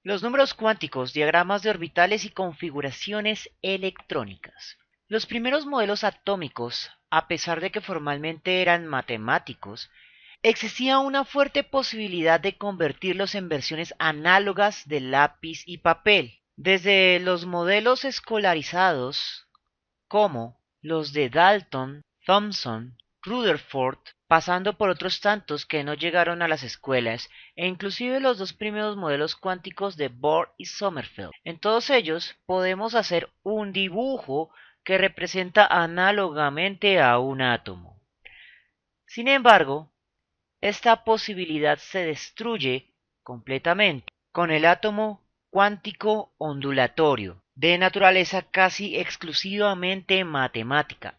Los números cuánticos, diagramas de orbitales y configuraciones electrónicas. Los primeros modelos atómicos, a pesar de que formalmente eran matemáticos, existía una fuerte posibilidad de convertirlos en versiones análogas de lápiz y papel. Desde los modelos escolarizados, como los de Dalton, Thomson, Rutherford, pasando por otros tantos que no llegaron a las escuelas, e inclusive los dos primeros modelos cuánticos de Bohr y Sommerfeld. En todos ellos podemos hacer un dibujo que representa análogamente a un átomo. Sin embargo, esta posibilidad se destruye completamente con el átomo cuántico ondulatorio, de naturaleza casi exclusivamente matemática.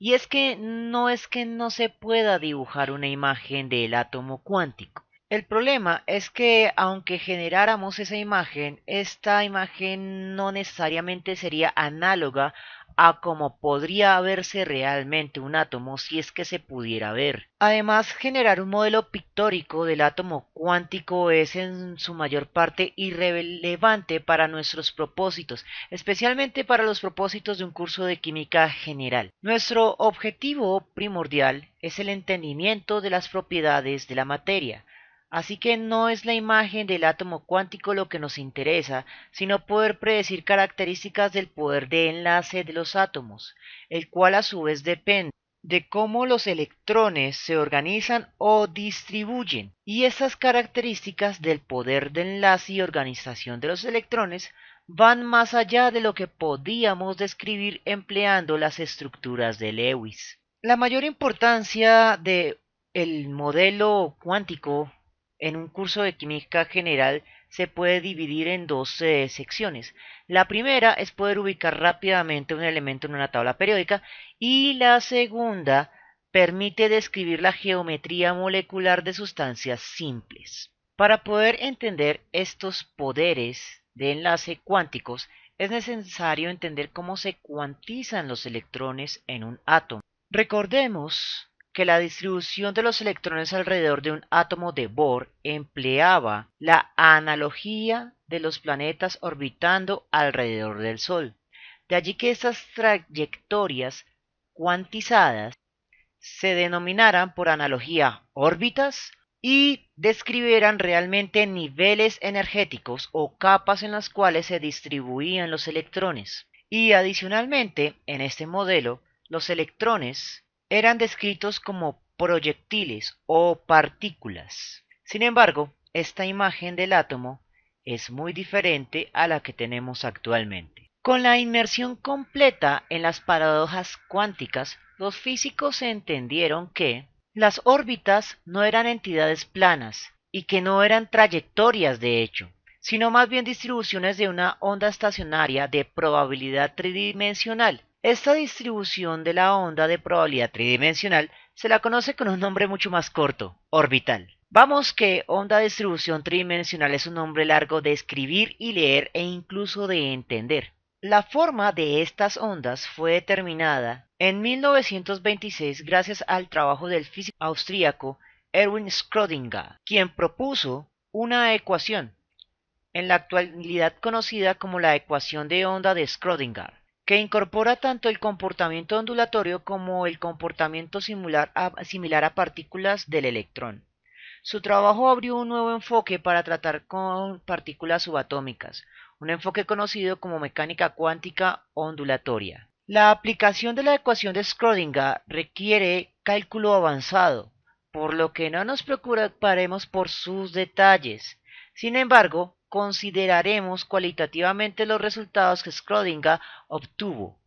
Y es que no se pueda dibujar una imagen del átomo cuántico. El problema es que aunque generáramos esa imagen, esta imagen no necesariamente sería análoga a como podría verse realmente un átomo si es que se pudiera ver. Además, generar un modelo pictórico del átomo cuántico es en su mayor parte irrelevante para nuestros propósitos, especialmente para los propósitos de un curso de química general. Nuestro objetivo primordial es el entendimiento de las propiedades de la materia. Así que no es la imagen del átomo cuántico lo que nos interesa, sino poder predecir características del poder de enlace de los átomos, el cual a su vez depende de cómo los electrones se organizan o distribuyen. Y esas características del poder de enlace y organización de los electrones van más allá de lo que podíamos describir empleando las estructuras de Lewis. La mayor importancia de el modelo cuántico en un curso de química general se puede dividir en dos secciones. La primera es poder ubicar rápidamente un elemento en una tabla periódica y la segunda permite describir la geometría molecular de sustancias simples. Para poder entender estos poderes de enlace cuánticos es necesario entender cómo se cuantizan los electrones en un átomo. Recordemos que la distribución de los electrones alrededor de un átomo de Bohr empleaba la analogía de los planetas orbitando alrededor del Sol. De allí que estas trayectorias cuantizadas se denominaran por analogía órbitas y describieran realmente niveles energéticos o capas en las cuales se distribuían los electrones. Y adicionalmente, en este modelo, los electrones eran descritos como proyectiles o partículas. Sin embargo, esta imagen del átomo es muy diferente a la que tenemos actualmente. Con la inmersión completa en las paradojas cuánticas, los físicos entendieron que las órbitas no eran entidades planas y que no eran trayectorias de hecho, sino más bien distribuciones de una onda estacionaria de probabilidad tridimensional. Esta distribución de la onda de probabilidad tridimensional se la conoce con un nombre mucho más corto, orbital. Vamos que onda de distribución tridimensional es un nombre largo de escribir y leer e incluso de entender. La forma de estas ondas fue determinada en 1926 gracias al trabajo del físico austríaco Erwin Schrödinger, quien propuso una ecuación, en la actualidad conocida como la ecuación de onda de Schrödinger, que incorpora tanto el comportamiento ondulatorio como el comportamiento similar a partículas del electrón. Su trabajo abrió un nuevo enfoque para tratar con partículas subatómicas, un enfoque conocido como mecánica cuántica ondulatoria. La aplicación de la ecuación de Schrödinger requiere cálculo avanzado, por lo que no nos preocuparemos por sus detalles. Sin embargo, consideraremos cualitativamente los resultados que Schrödinger obtuvo,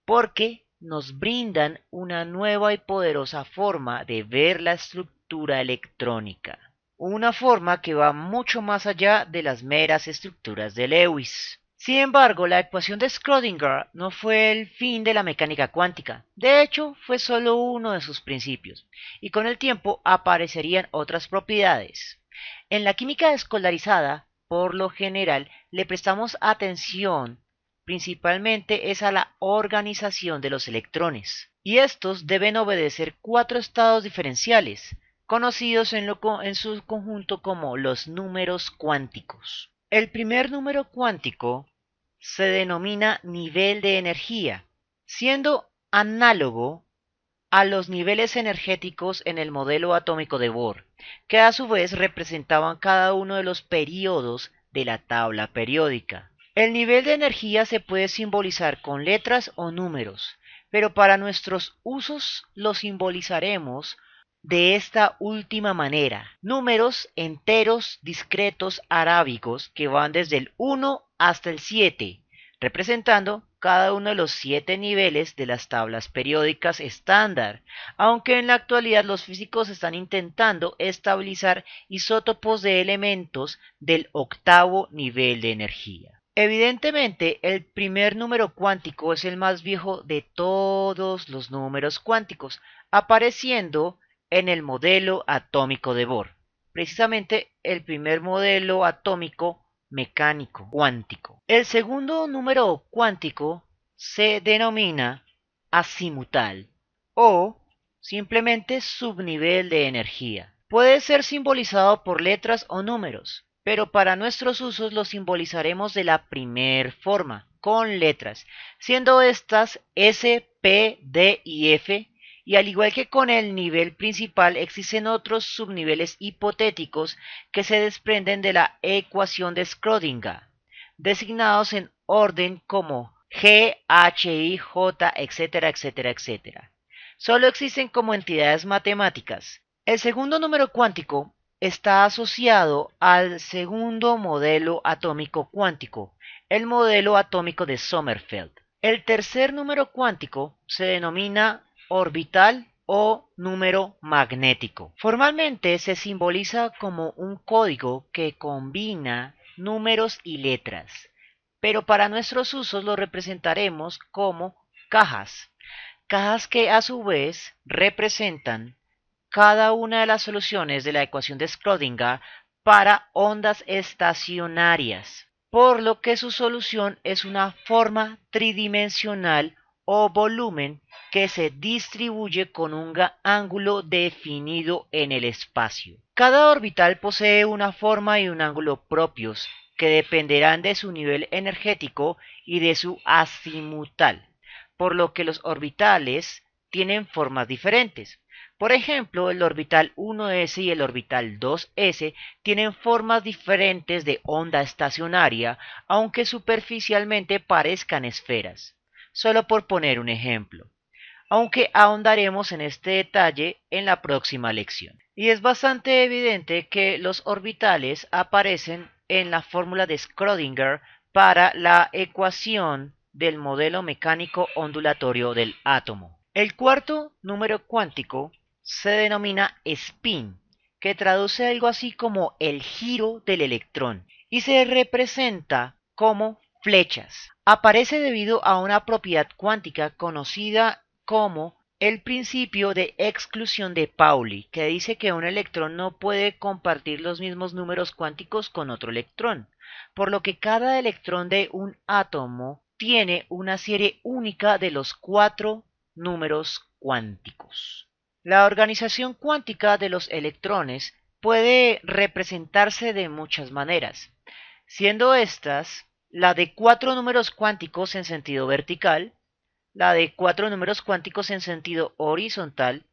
porque nos brindan una nueva y poderosa forma de ver la estructura electrónica, una forma que va mucho más allá de las meras estructuras de Lewis. Sin embargo, la ecuación de Schrödinger no fue el fin de la mecánica cuántica, de hecho fue solo uno de sus principios, y con el tiempo aparecerían otras propiedades. En la química escolarizada, por lo general, le prestamos atención principalmente es a la organización de los electrones, y estos deben obedecer cuatro estados diferenciales, conocidos en su conjunto como los números cuánticos. El primer número cuántico se denomina nivel de energía, siendo análogo a los niveles energéticos en el modelo atómico de Bohr, que a su vez representaban cada uno de los períodos de la tabla periódica. El nivel de energía se puede simbolizar con letras o números, pero para nuestros usos lo simbolizaremos de esta última manera: números enteros discretos arábigos que van desde el 1 hasta el 7, representando cada uno de los 7 niveles de las tablas periódicas estándar, aunque en la actualidad los físicos están intentando estabilizar isótopos de elementos del octavo nivel de energía. Evidentemente, el primer número cuántico es el más viejo de todos los números cuánticos, apareciendo en el modelo atómico de Bohr, precisamente el primer modelo atómico mecánico cuántico. El segundo número cuántico se denomina azimutal o simplemente subnivel de energía. Puede ser simbolizado por letras o números, pero para nuestros usos lo simbolizaremos de la primer forma, con letras, siendo estas S, P, D y F, y al igual que con el nivel principal existen otros subniveles hipotéticos que se desprenden de la ecuación de Schrödinger, designados en orden como G, H, I, J, etcétera, etcétera, etcétera. Solo existen como entidades matemáticas. El segundo número cuántico está asociado al segundo modelo atómico cuántico, el modelo atómico de Sommerfeld. El tercer número cuántico se denomina orbital o número magnético. Formalmente se simboliza como un código que combina números y letras, pero para nuestros usos lo representaremos como cajas, cajas que a su vez representan cada una de las soluciones de la ecuación de Schrödinger para ondas estacionarias, por lo que su solución es una forma tridimensional o volumen que se distribuye con un ángulo definido en el espacio. Cada orbital posee una forma y un ángulo propios que dependerán de su nivel energético y de su azimutal, por lo que los orbitales tienen formas diferentes. Por ejemplo, el orbital 1s y el orbital 2s tienen formas diferentes de onda estacionaria, aunque superficialmente parezcan esferas, solo por poner un ejemplo, aunque ahondaremos en este detalle en la próxima lección. Y es bastante evidente que los orbitales aparecen en la fórmula de Schrödinger para la ecuación del modelo mecánico ondulatorio del átomo. El cuarto número cuántico se denomina spin, que traduce algo así como el giro del electrón, y se representa como flechas. Aparece debido a una propiedad cuántica conocida como el principio de exclusión de Pauli, que dice que un electrón no puede compartir los mismos números cuánticos con otro electrón, por lo que cada electrón de un átomo tiene una serie única de los 4 números cuánticos. La organización cuántica de los electrones puede representarse de muchas maneras, siendo estas la de 4 números cuánticos en sentido vertical, la de 4 números cuánticos en sentido horizontal,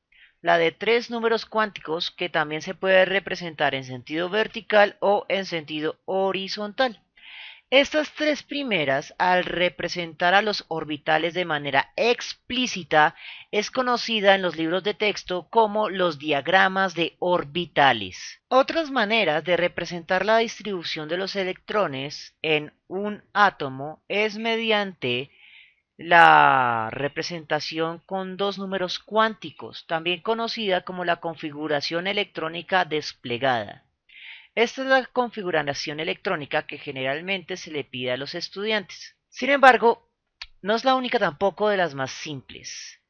la de 3 números cuánticos que también se puede representar en sentido vertical o en sentido horizontal. Estas tres primeras, al representar a los orbitales de manera explícita, es conocida en los libros de texto como los diagramas de orbitales. Otras maneras de representar la distribución de los electrones en un átomo es mediante la representación con dos números cuánticos, también conocida como la configuración electrónica desplegada. Esta es la configuración electrónica que generalmente se le pide a los estudiantes. Sin embargo, no es la única tampoco de las más simples.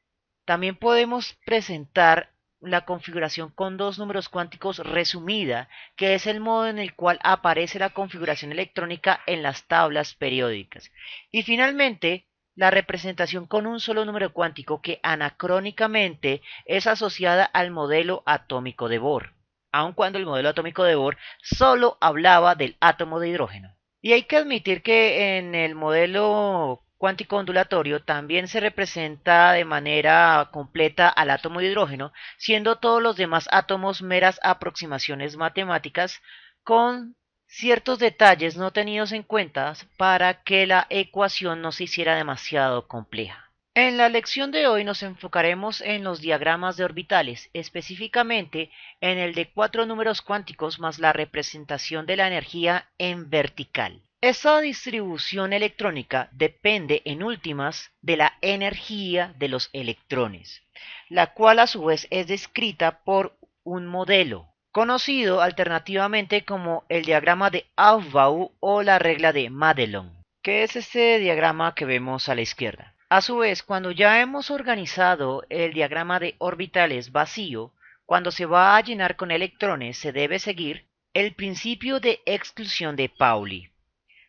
También podemos presentar la configuración con dos números cuánticos resumida, que es el modo en el cual aparece la configuración electrónica en las tablas periódicas. Y finalmente, la representación con un solo número cuántico que anacrónicamente es asociada al modelo atómico de Bohr, aun cuando el modelo atómico de Bohr solo hablaba del átomo de hidrógeno. Y hay que admitir que en el modelo cuántico ondulatorio también se representa de manera completa al átomo de hidrógeno, siendo todos los demás átomos meras aproximaciones matemáticas con ciertos detalles no tenidos en cuenta para que la ecuación no se hiciera demasiado compleja. En la lección de hoy nos enfocaremos en los diagramas de orbitales, específicamente en el de 4 números cuánticos más la representación de la energía en vertical. Esta distribución electrónica depende en últimas de la energía de los electrones, la cual a su vez es descrita por un modelo, conocido alternativamente como el diagrama de Aufbau o la regla de Madelung, que es este diagrama que vemos a la izquierda. A su vez, cuando ya hemos organizado el diagrama de orbitales vacío, cuando se va a llenar con electrones se debe seguir el principio de exclusión de Pauli.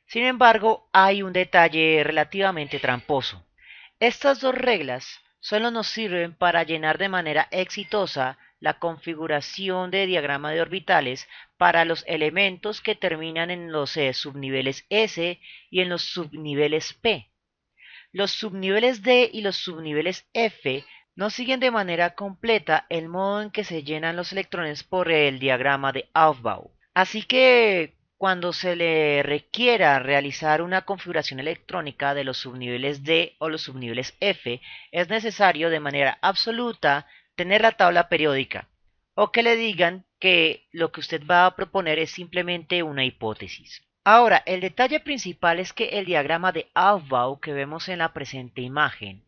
Sin embargo, hay un detalle relativamente tramposo. Estas dos reglas solo nos sirven para llenar de manera exitosa la configuración de diagrama de orbitales para los elementos que terminan en los subniveles S y en los subniveles P. Los subniveles D y los subniveles F no siguen de manera completa el modo en que se llenan los electrones por el diagrama de Aufbau. Así que cuando se le requiera realizar una configuración electrónica de los subniveles D o los subniveles F, es necesario de manera absoluta tener la tabla periódica, o que le digan que lo que usted va a proponer es simplemente una hipótesis. Ahora, el detalle principal es que el diagrama de Aufbau que vemos en la presente imagen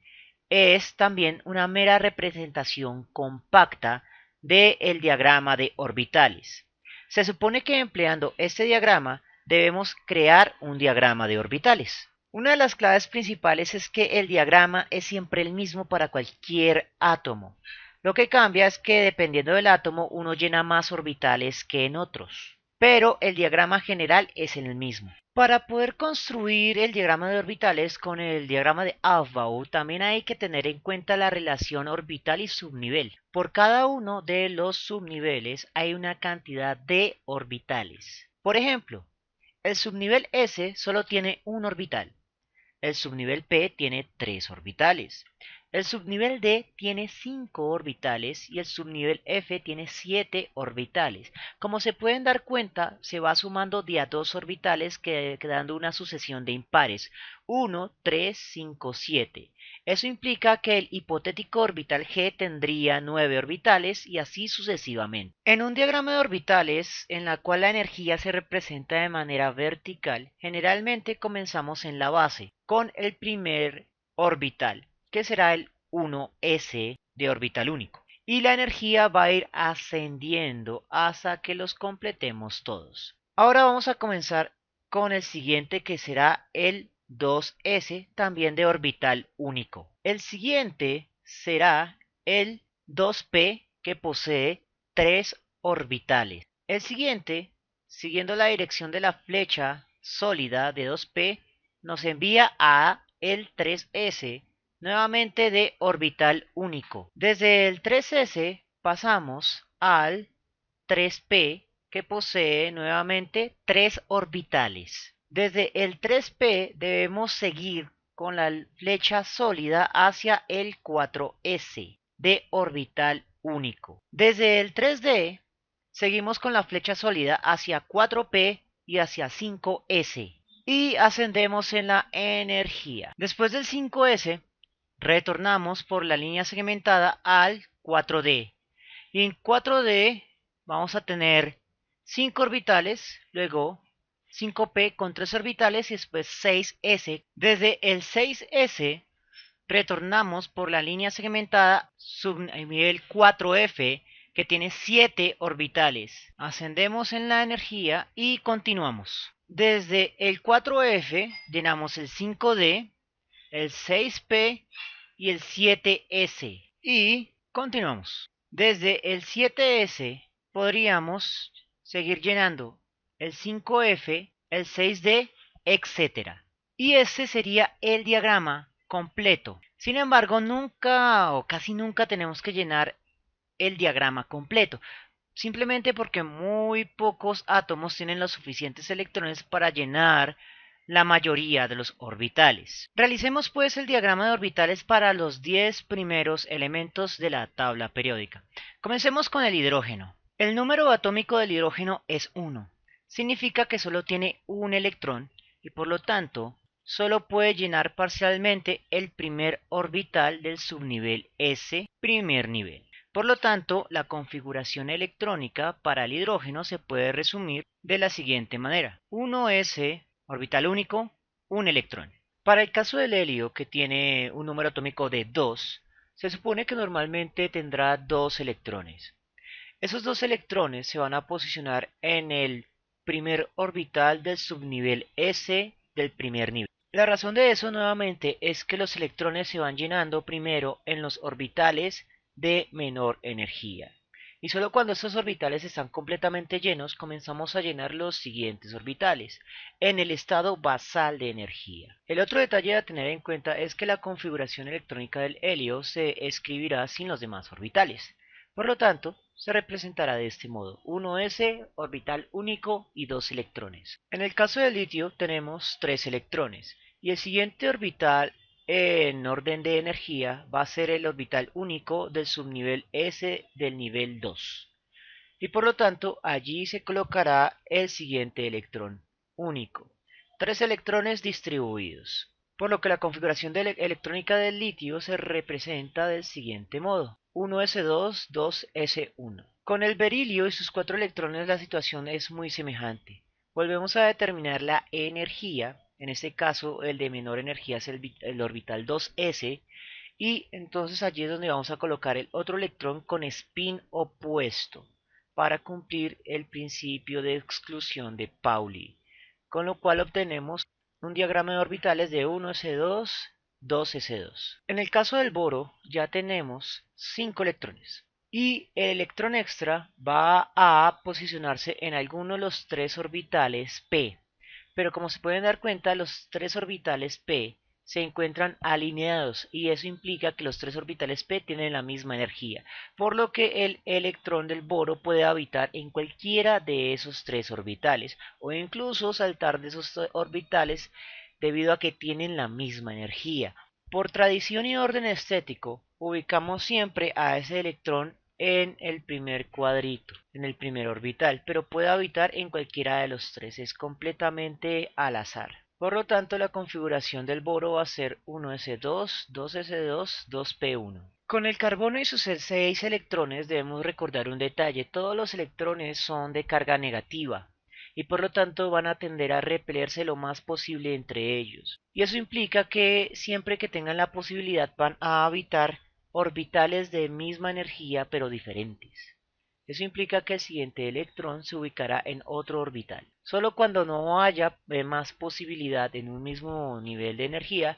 es también una mera representación compacta del diagrama de orbitales. Se supone que empleando este diagrama debemos crear un diagrama de orbitales. Una de las claves principales es que el diagrama es siempre el mismo para cualquier átomo. Lo que cambia es que dependiendo del átomo uno llena más orbitales que en otros, pero el diagrama general es el mismo. Para poder construir el diagrama de orbitales con el diagrama de Aufbau también hay que tener en cuenta la relación orbital y subnivel. Por cada uno de los subniveles hay una cantidad de orbitales. Por ejemplo, el subnivel S solo tiene un orbital. El subnivel P tiene 3 orbitales. El subnivel D tiene 5 orbitales y el subnivel F tiene 7 orbitales. Como se pueden dar cuenta, se va sumando de a 2 orbitales quedando una sucesión de impares. 1, 3, 5, 7. Eso implica que el hipotético orbital G tendría 9 orbitales y así sucesivamente. En un diagrama de orbitales, en la cual la energía se representa de manera vertical, generalmente comenzamos en la base, con el primer orbital, que será el 1s de orbital único. Y la energía va a ir ascendiendo hasta que los completemos todos. Ahora vamos a comenzar con el siguiente que será el 2s también de orbital único. El siguiente será el 2p que posee 3 orbitales. El siguiente, siguiendo la dirección de la flecha sólida de 2p, nos envía a el 3s, nuevamente de orbital único. Desde el 3s pasamos al 3p, que posee nuevamente 3 orbitales. Desde el 3p debemos seguir con la flecha sólida hacia el 4s, de orbital único. Desde el 3d seguimos con la flecha sólida hacia 4p y hacia 5s. Y ascendemos en la energía. Después del 5s, retornamos por la línea segmentada al 4d. Y en 4d vamos a tener 5 orbitales, luego 5p con 3 orbitales y después 6s. Desde el 6s retornamos por la línea segmentada subnivel 4f que tiene 7 orbitales. Ascendemos en la energía y continuamos. Desde el 4f llenamos el 5d, el 6p y el 7s. Y continuamos. Desde el 7s podríamos seguir llenando el 5f, el 6d, etc. Y ese sería el diagrama completo. Sin embargo, nunca o casi nunca tenemos que llenar el diagrama completo. simplemente porque muy pocos átomos tienen los suficientes electrones para llenar la mayoría de los orbitales. Realicemos pues el diagrama de orbitales para los 10 primeros elementos de la tabla periódica. Comencemos con el hidrógeno. El número atómico del hidrógeno es 1. Significa que solo tiene un electrón y por lo tanto solo puede llenar parcialmente el primer orbital del subnivel S primer nivel. Por lo tanto, la configuración electrónica para el hidrógeno se puede resumir de la siguiente manera. 1s, orbital único, un electrón. Para el caso del helio, que tiene un número atómico de 2, se supone que normalmente tendrá 2 electrones. Esos 2 electrones se van a posicionar en el primer orbital del subnivel S del primer nivel. La razón de eso nuevamente es que los electrones se van llenando primero en los orbitales de menor energía. Y solo cuando estos orbitales están completamente llenos comenzamos a llenar los siguientes orbitales, en el estado basal de energía. El otro detalle a tener en cuenta es que la configuración electrónica del helio se escribirá sin los demás orbitales. Por lo tanto, se representará de este modo: 1s, orbital único y 2 electrones. En el caso del litio tenemos 3 electrones y el siguiente orbital en orden de energía va a ser el orbital único del subnivel S del nivel 2. Y por lo tanto allí se colocará el siguiente electrón único. 3 electrones distribuidos. Por lo que la configuración electrónica del litio se representa del siguiente modo: 1s2, 2s1. Con el berilio y sus 4 electrones la situación es muy semejante. Volvemos a determinar la energía. En este caso el de menor energía es el orbital 2s, y entonces allí es donde vamos a colocar el otro electrón con spin opuesto para cumplir el principio de exclusión de Pauli, con lo cual obtenemos un diagrama de orbitales de 1s2, 2s2. En el caso del boro ya tenemos 5 electrones y el electrón extra va a posicionarse en alguno de los 3 orbitales p, pero como se pueden dar cuenta, los 3 orbitales p se encuentran alineados y eso implica que los 3 orbitales p tienen la misma energía, por lo que el electrón del boro puede habitar en cualquiera de esos 3 orbitales o incluso saltar de esos orbitales debido a que tienen la misma energía. Por tradición y orden estético, ubicamos siempre a ese electrón en el primer cuadrito, en el primer orbital, pero puede habitar en cualquiera de los 3, es completamente al azar. Por lo tanto, la configuración del boro va a ser 1s2, 2s2, 2p1. Con el carbono y sus 6 electrones debemos recordar un detalle: todos los electrones son de carga negativa y por lo tanto van a tender a repelerse lo más posible entre ellos. Y eso implica que siempre que tengan la posibilidad van a habitar orbitales de misma energía pero diferentes. Eso implica que el siguiente electrón se ubicará en otro orbital. Solo cuando no haya más posibilidad en un mismo nivel de energía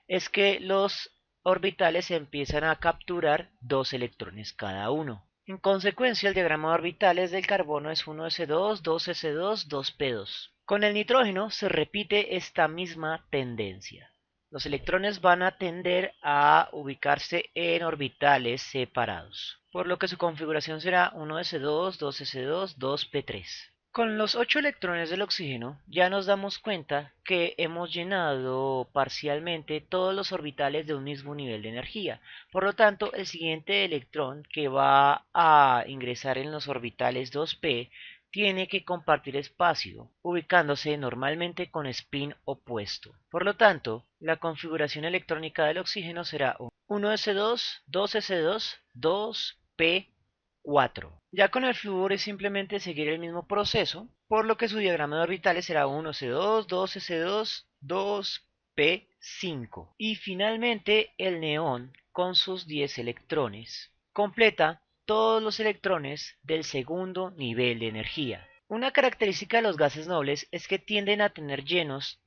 es que los orbitales empiezan a capturar 2 electrones cada uno. En consecuencia, el diagrama de orbitales del carbono es 1s2, 2s2, 2p2. Con el nitrógeno se repite esta misma tendencia. Los electrones van a tender a ubicarse en orbitales separados, por lo que su configuración será 1s2, 2s2, 2p3. Con los 8 electrones del oxígeno ya nos damos cuenta que hemos llenado parcialmente todos los orbitales de un mismo nivel de energía. Por lo tanto, el siguiente electrón que va a ingresar en los orbitales 2p tiene que compartir espacio, ubicándose normalmente con spin opuesto. Por lo tanto, la configuración electrónica del oxígeno será 1s2, 2s2, 2p4. Ya con el flúor es simplemente seguir el mismo proceso, por lo que su diagrama de orbitales será 1s2, 2s2, 2p5. Y finalmente el neón, con sus 10 electrones, completa todos los electrones del segundo nivel de energía. Una característica de los gases nobles es que tienden a tener llenos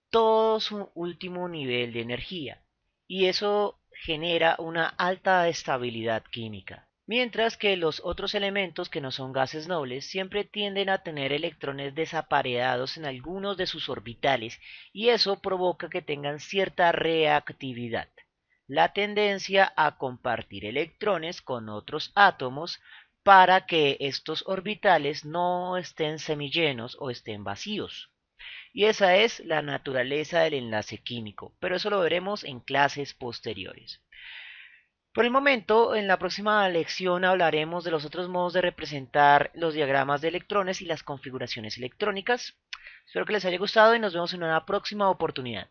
todo su último nivel de energía, y eso genera una alta estabilidad química. Mientras que los otros elementos que no son gases nobles siempre tienden a tener electrones desapareados en algunos de sus orbitales y eso provoca que tengan cierta reactividad. La tendencia a compartir electrones con otros átomos para que estos orbitales no estén semillenos o estén vacíos. Y esa es la naturaleza del enlace químico, pero eso lo veremos en clases posteriores. Por el momento, en la próxima lección hablaremos de los otros modos de representar los diagramas de electrones y las configuraciones electrónicas. Espero que les haya gustado y nos vemos en una próxima oportunidad.